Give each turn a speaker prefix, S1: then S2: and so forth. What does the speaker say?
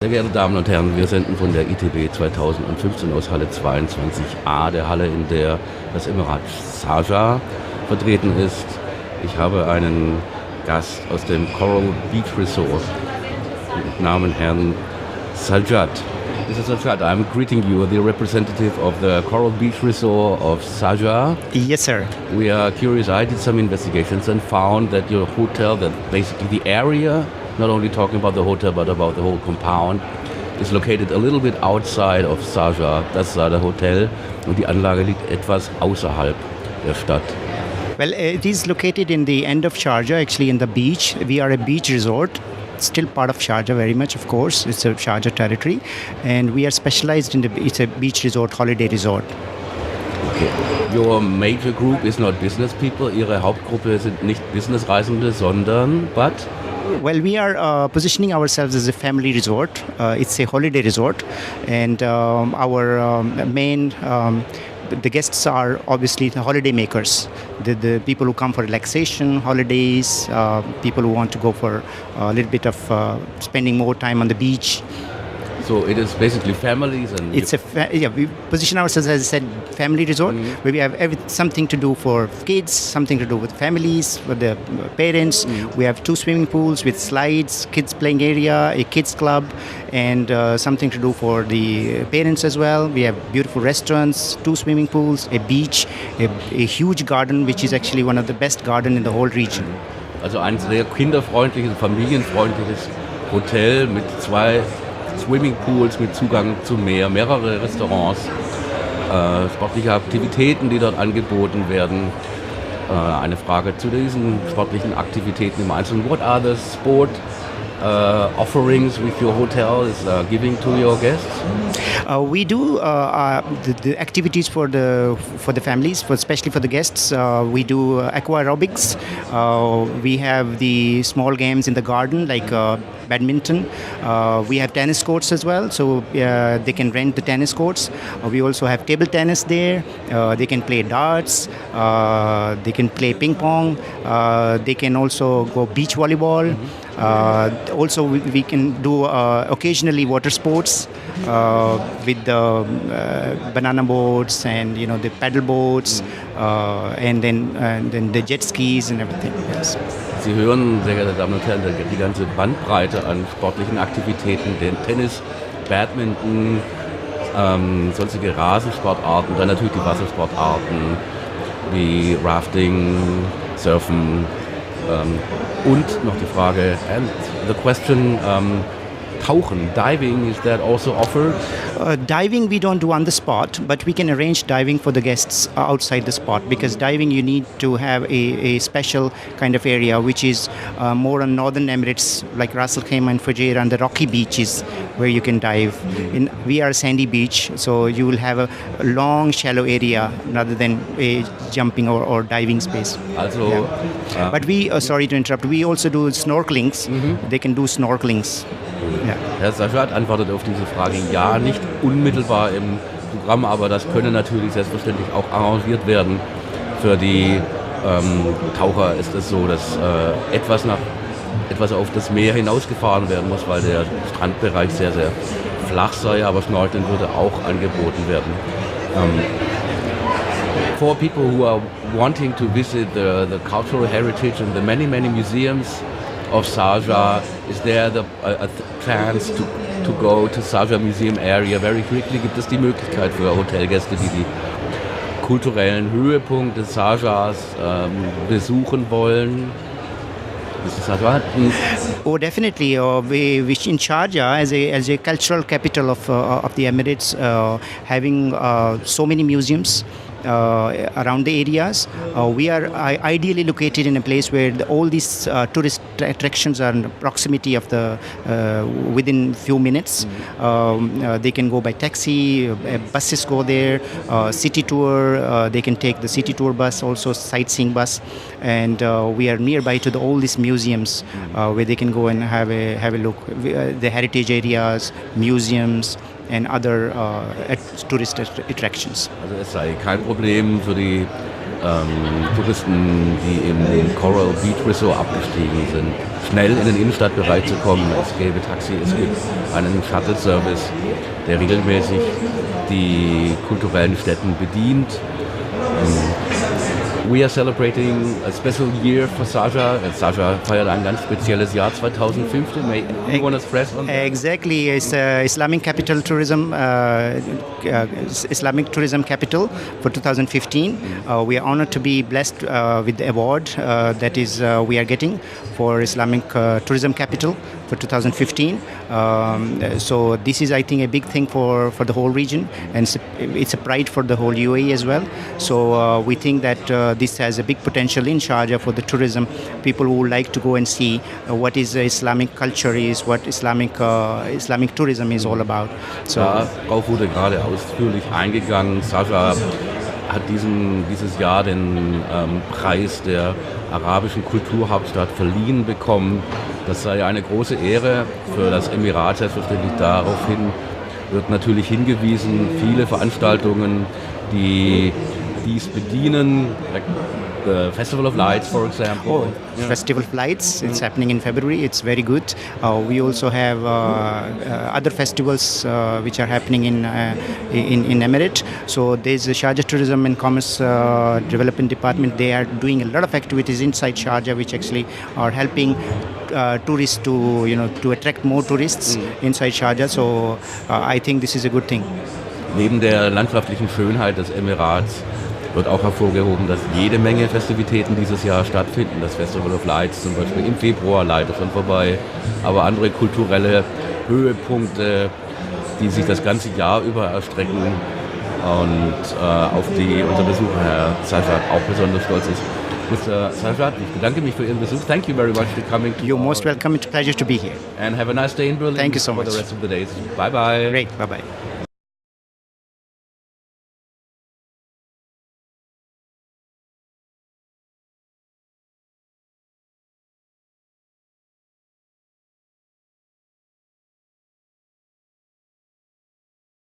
S1: Sehr geehrte Damen und Herren, wir senden von der ITB 2015 aus Halle 22a, der Halle, in der das Emirat Sharjah vertreten ist. Ich habe einen Gast aus dem Coral Beach Resort mit Namen Herrn Sharjah. Mr. Sharjah, I'm greeting you, the representative of the Coral Beach Resort of Sharjah.
S2: Yes, sir.
S1: We are curious. I did some investigations and found that your hotel, that basically the area, not only talking about the hotel but about the whole compound, is located a little bit outside of Sharjah. Das war der Hotel und die Anlage liegt etwas außerhalb der Stadt.
S2: Well, it is located in the end of Sharjah, actually in the beach. We are a beach resort. Still part of Sharjah very much, of course. It's a Sharjah territory. And we are specialized in it's a beach resort, holiday resort.
S1: Okay. Your major group is not business people. Ihre Hauptgruppe sind nicht Businessreisende, sondern but?
S2: Well, we are positioning ourselves as a family resort. It's a holiday resort. And our main... the guests are obviously the holiday makers, the people who come for relaxation, holidays, people who want to go for a little bit of spending more time on the beach.
S1: So it is basically families and...
S2: It's we position ourselves, as I said, family resort, where we have something to do for kids, something to do with families, with the parents. We have 2 swimming pools with slides, kids playing area, a kids club, and something to do for the parents as well. We have beautiful restaurants, 2 swimming pools, a beach, a huge garden, which is actually one of the best garden in the whole region.
S1: Also ein sehr kinderfreundliches, familienfreundliches Hotel mit 2 Swimmingpools mit Zugang zum Meer, mehrere Restaurants, sportliche Aktivitäten, die dort angeboten werden. Eine Frage zu diesen sportlichen Aktivitäten im Einzelnen. What are the sport offerings which your hotel is giving to your guests?
S2: We do the activities for the families, especially for the guests. We do aqua aerobics. We have the small games in the garden like badminton. We have tennis courts as well, so they can rent the tennis courts. We also have table tennis there. They can play darts. They can play ping pong. They can also go beach volleyball. Also, we can do occasionally water sports with the banana boats and the paddle boats, and then the jet skis and everything. Yes.
S1: Sie hören, sehr geehrte Damen und Herren, die ganze Bandbreite an sportlichen Aktivitäten, den Tennis, Badminton, sonstige Rasensportarten, dann natürlich die Wassersportarten wie Rafting, Surfen und noch die Frage, and the question, Tauchen, diving, is that also offered?
S2: Diving we don't do on the spot, but we can arrange diving for the guests outside the spot, because diving you need to have a special kind of area which is more on northern Emirates like Ras Al Khaimah and Fujairah and the rocky beaches where you can dive. We are a sandy beach, so you will have a long shallow area rather than a jumping or diving space.
S1: Also,
S2: yeah. But we, sorry to interrupt, we also do snorkelings. They can do snorkelings.
S1: Ja. Herr Sharjah antwortet auf diese Frage ja, nicht unmittelbar im Programm, aber das könne natürlich selbstverständlich auch arrangiert werden. Für die Taucher ist es so, dass etwas auf das Meer hinausgefahren werden muss, weil der Strandbereich sehr, sehr flach sei, aber Schnorcheln würde auch angeboten werden. For people who are wanting to visit the cultural heritage and the many, many museums of Sharjah, is there a chance to go to Sharjah Museum area very quickly? Gibt es die Möglichkeit für Hotelgäste, die die kulturellen Höhepunkte Sharjahs besuchen wollen?
S2: Oh, definitely. We in Sharjah, as a cultural capital of the Emirates, having so many museums around the areas. We are ideally located in a place where all these tourist attractions are in proximity of the within few minutes. They can go by taxi, buses go there, city tour, they can take the city tour bus, also sightseeing bus, and we are nearby to all these museums where they can go and have a look, the heritage areas, museums, and other tourist attractions.
S1: Also es sei kein Problem für die Touristen, die im Coral Beach Resort abgestiegen sind, schnell in den Innenstadtbereich zu kommen. Es gäbe Taxi, es gibt einen Shuttle-Service, der regelmäßig die kulturellen Stätten bedient. We are celebrating a special year for Sharjah. Sharjah feiert ein ganz spezielles Jahr 2015. May you want to stress on that?
S2: Exactly, it's Islamic capital tourism, Islamic tourism capital for 2015. We are honored to be blessed with the award that is we are getting for Islamic tourism capital for 2015. So this is, I think, a big thing for the whole region, and it's a pride for the whole UAE as well. So we think that this has a big potential in Sharjah for the tourism, people who would like to go and see what is Islamic culture is, what Islamic tourism is all about. So,
S1: darauf wurde gerade ausführlich eingegangen. Sharjah hat dieses Jahr den Preis der arabischen Kulturhauptstadt verliehen bekommen. Das sei eine große Ehre für das Emirat. Selbstverständlich daraufhin wird natürlich hingewiesen, viele Veranstaltungen, die dies bedienen, like the Festival of Lights, for example.
S2: Oh, yeah. Festival of Lights, it's happening in February, it's very good. We also have other festivals which are happening in Emirate. So there's the Sharjah Tourism and Commerce Development Department. They are doing a lot of activities inside Sharjah which actually are helping tourists to attract more tourists inside Sharjah. So I think this is a good thing.
S1: Neben der landschaftlichen Schönheit des Emirats wird auch hervorgehoben, dass jede Menge Festivitäten dieses Jahr stattfinden. Das Festival of Lights zum Beispiel im Februar, leider schon vorbei, aber andere kulturelle Höhepunkte, die sich das ganze Jahr über erstrecken und auf die unser Besucher, Herr Sharjah, auch besonders stolz ist. Mr. Sharjah, ich bedanke mich für Ihren Besuch. Thank you very much for coming.
S2: You're most welcome. It's a pleasure to be here.
S1: And have a nice day in Berlin.
S2: Thank you so
S1: for
S2: much.
S1: the rest of the days. Bye bye.
S2: Great. Bye bye.